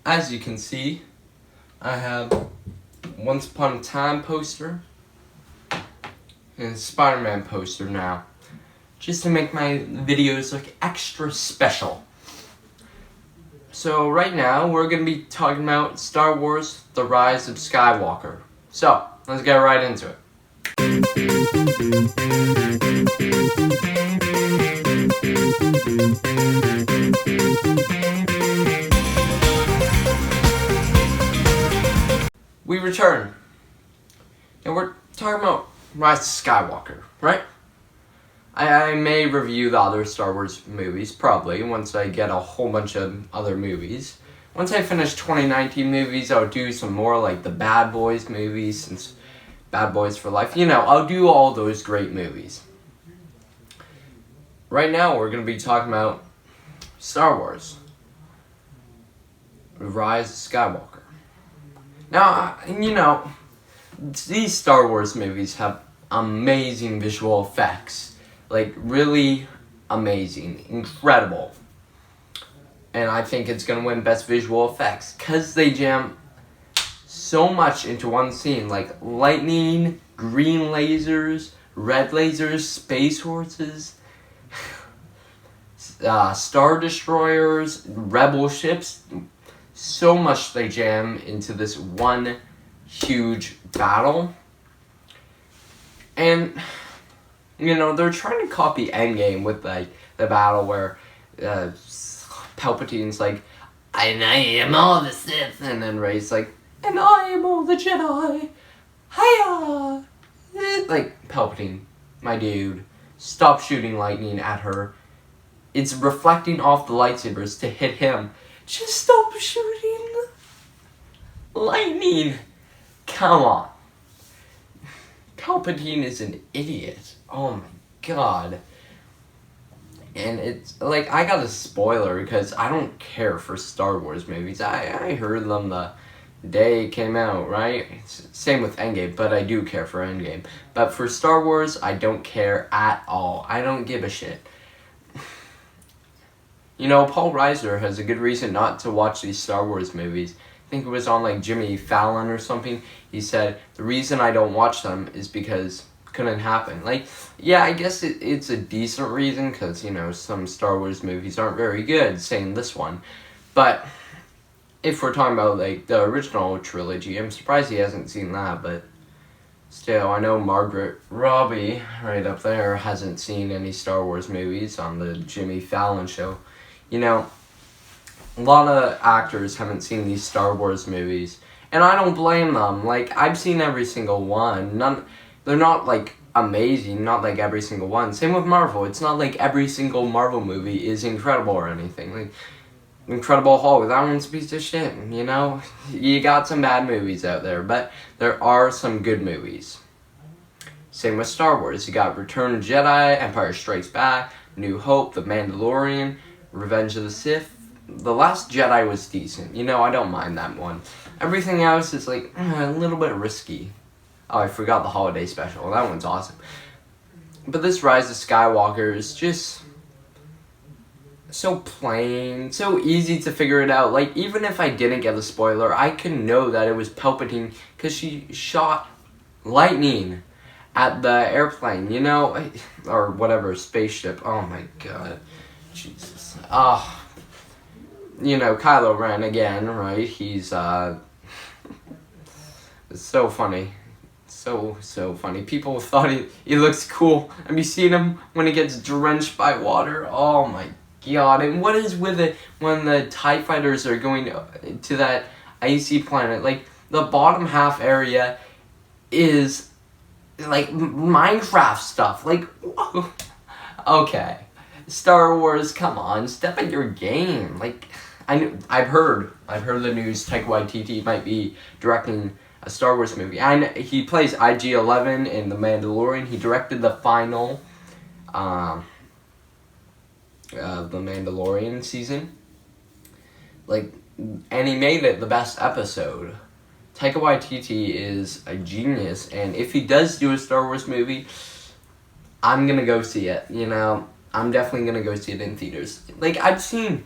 as you can see, I have Once Upon a Time poster and a Spider-Man poster now, just to make my videos look extra special. So right now, we're going to be talking about Star Wars: The Rise of Skywalker. So, let's get right into it. We return, and we're talking about Rise of Skywalker, right? I may review the other Star Wars movies, probably, once I get a whole bunch of other movies. Once I finish 2019 movies, I'll do some more like the Bad Boys movies, since Bad Boys for Life. I'll do all those great movies. Right now, we're going to be talking about Star Wars: The Rise of Skywalker. Now, these Star Wars movies have amazing visual effects. Like, really amazing, incredible. And I think it's going to win Best Visual Effects, because they jam so much into one scene, like lightning, green lasers, red lasers, space horses, star destroyers, rebel ships. So much they jam into this one huge battle. And, they're trying to copy Endgame with, like, the battle where Palpatine's like, and I am all the Sith, and then Rey's like, and I am all the Jedi. Hiya! Like, Palpatine, my dude, stop shooting lightning at her. It's reflecting off the lightsabers to hit him. Just stop shooting lightning. Come on. Palpatine is an idiot. Oh my god. And it's like, I got a spoiler because I don't care for Star Wars movies. I heard them the day it came out, right? Same with Endgame, but I do care for Endgame. But for Star Wars, I don't care at all. I don't give a shit. Paul Reiser has a good reason not to watch these Star Wars movies. I think it was on like Jimmy Fallon or something. He said, the reason I don't watch them is because it couldn't happen. Like, yeah, I guess it's a decent reason, because, some Star Wars movies aren't very good, saying this one. But if we're talking about like the original trilogy, I'm surprised he hasn't seen that, but still, I know Margaret Robbie, right up there, hasn't seen any Star Wars movies on the Jimmy Fallon show. A lot of actors haven't seen these Star Wars movies, and I don't blame them. Like, I've seen every single one. They're not, like, amazing, not like every single one. Same with Marvel. It's not like every single Marvel movie is incredible or anything. Like, Incredible Hulk, that one's a piece of shit, You got some bad movies out there, but there are some good movies. Same with Star Wars. You got Return of the Jedi, Empire Strikes Back, New Hope, The Mandalorian, Revenge of the Sith. The Last Jedi was decent. I don't mind that one. Everything else is like a little bit risky. Oh, I forgot the holiday special. That one's awesome. But this Rise of Skywalker is just so plain, so easy to figure it out. Like, even if I didn't get the spoiler, I can know that it was Palpatine because she shot lightning at the airplane, or whatever, spaceship. Oh my god. Jesus. Kylo Ren again, right? He's, it's so funny. So funny. People thought he looks cool. Have you seen him when he gets drenched by water? Oh my god. And what is with it when the TIE fighters are going to that icy planet? Like, the bottom half area is, like, Minecraft stuff. Like, whoa. Okay. Star Wars, come on, step at your game. Like, I've heard the news. Taika Waititi might be directing a Star Wars movie. He plays IG-11 in The Mandalorian. He directed the final, The Mandalorian season. Like, and he made it the best episode. Taika Waititi is a genius, and if he does do a Star Wars movie, I'm gonna go see it, I'm definitely gonna go see it in theaters. Like, I've seen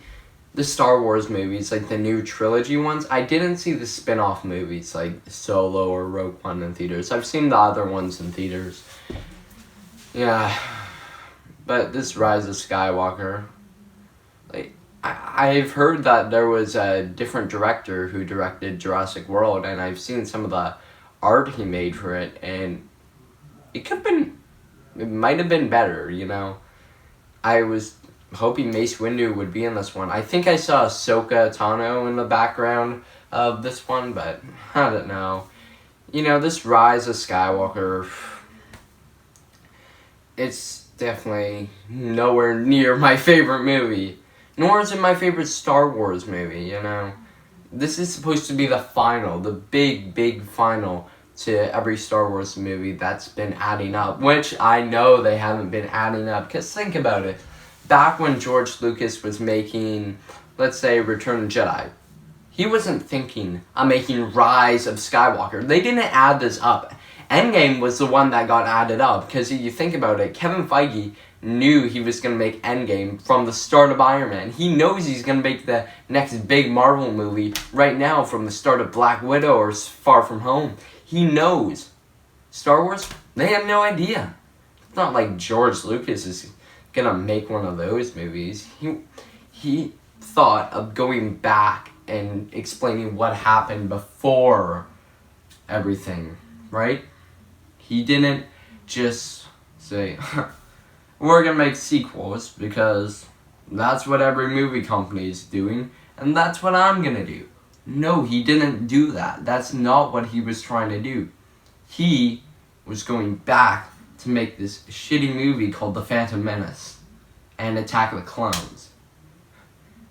the Star Wars movies, like the new trilogy ones. I didn't see the spin-off movies like Solo or Rogue One in theaters. I've seen the other ones in theaters. Yeah, but this Rise of Skywalker, like I've heard that there was a different director who directed Jurassic World, and I've seen some of the art he made for it, and it might have been better, you know. I was hoping Mace Windu would be in this one. I think I saw Ahsoka Tano in the background of this one, but I don't know. You know, this Rise of Skywalker, it's definitely nowhere near my favorite movie. Nor is it my favorite Star Wars movie, you know. This is supposed to be the final, the big, big final to every Star Wars movie that's been adding up, which I know they haven't been adding up, because think about it. Back when George Lucas was making, let's say, Return of the Jedi, he wasn't thinking, I'm making Rise of Skywalker. They didn't add this up. Endgame was the one that got added up, because if you think about it, Kevin Feige knew he was going to make Endgame from the start of Iron Man. He knows he's going to make the next big Marvel movie right now from the start of Black Widow or Far From Home. He knows. Star Wars, they have no idea. It's not like George Lucas is going to make one of those movies. He thought of going back and explaining what happened before everything, right? He didn't just say, we're going to make sequels because that's what every movie company is doing, and that's what I'm going to do. No, he didn't do that. That's not what he was trying to do. He was going back to make this shitty movie called The Phantom Menace and Attack of the Clones.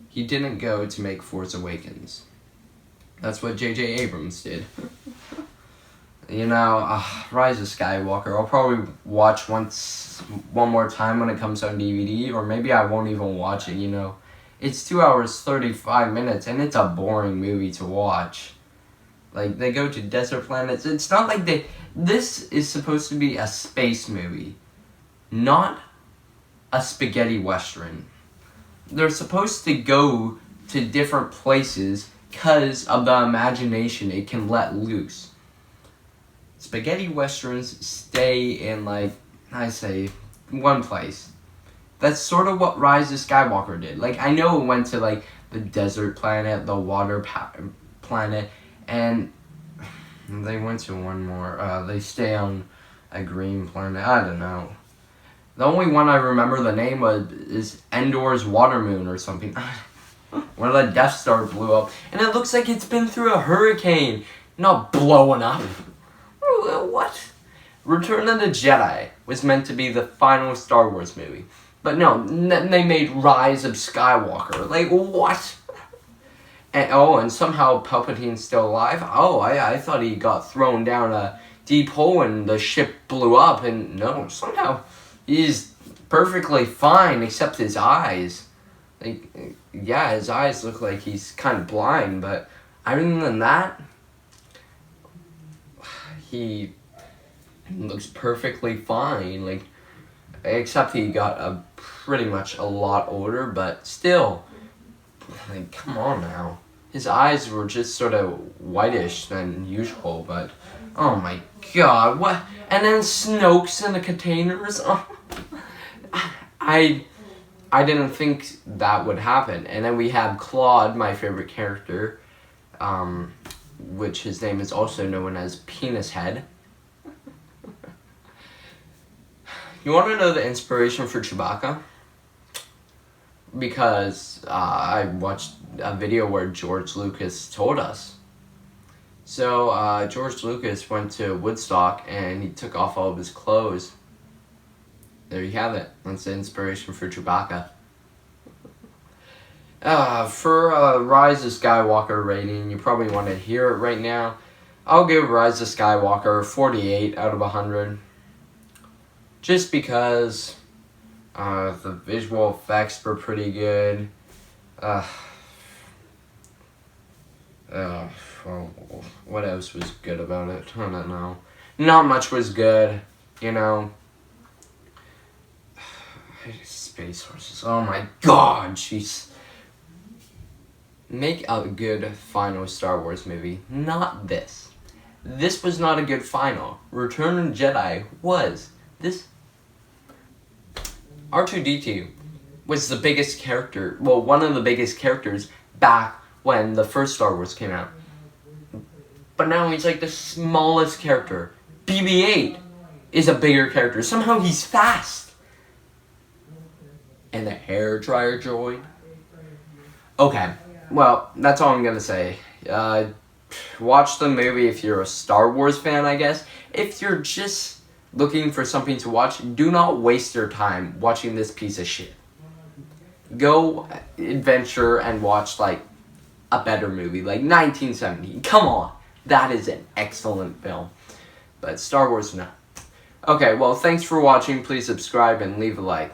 He didn't go to make Force Awakens. That's what J.J. Abrams did. You know, Rise of Skywalker, I'll probably watch one more time when it comes on DVD, or maybe I won't even watch it, you know. It's 2 hours, 35 minutes, and it's a boring movie to watch. Like, they go to desert planets. It's not like this is supposed to be a space movie, not a spaghetti western. They're supposed to go to different places because of the imagination it can let loose. Spaghetti westerns stay in, like, I say, one place. That's sort of what Rise of Skywalker did. Like, I know it went to, like, the desert planet, the water planet, and they went to one more. They stay on a green planet. I don't know. The only one I remember the name of is Endor's Water Moon or something. Where the Death Star blew up. And it looks like it's been through a hurricane, not blowing up. What? Return of the Jedi was meant to be the final Star Wars movie. But no, they made Rise of Skywalker. Like, what? And somehow Palpatine's still alive? Oh, I thought he got thrown down a deep hole and the ship blew up. And no, somehow he's perfectly fine except his eyes. Like, yeah, his eyes look like he's kind of blind, but other than that, he looks perfectly fine. Like, except he got pretty much a lot older, but still, like, come on now. His eyes were just sort of whitish than usual, but oh my god, what? And then Snoke's in the containers. Oh, I didn't think that would happen. And then we have Claude, my favorite character, which his name is also known as Penis Head. You want to know the inspiration for Chewbacca? Because I watched a video where George Lucas told us. So George Lucas went to Woodstock and he took off all of his clothes. There you have it. That's the inspiration for Chewbacca. For Rise of Skywalker rating, you probably want to hear it right now. I'll give Rise of Skywalker 48 out of 100. Just because the visual effects were pretty good. Well, what else was good about it? I don't know. Not much was good, you know. Space horses. Oh my god, jeez. Make a good final Star Wars movie. Not this. This was not a good final. Return of the Jedi was. This R2-D2 was the biggest character, well, one of the biggest characters back when the first Star Wars came out. But now he's like the smallest character. BB-8 is a bigger character. Somehow he's fast. And the hair dryer droid. Okay, well, that's all I'm gonna say. Watch the movie if you're a Star Wars fan, I guess. If you're just looking for something to watch, do not waste your time watching this piece of shit. Go adventure and watch, like, a better movie, like 1917. Come on. That is an excellent film. But Star Wars, no. Okay, well, thanks for watching. Please subscribe and leave a like.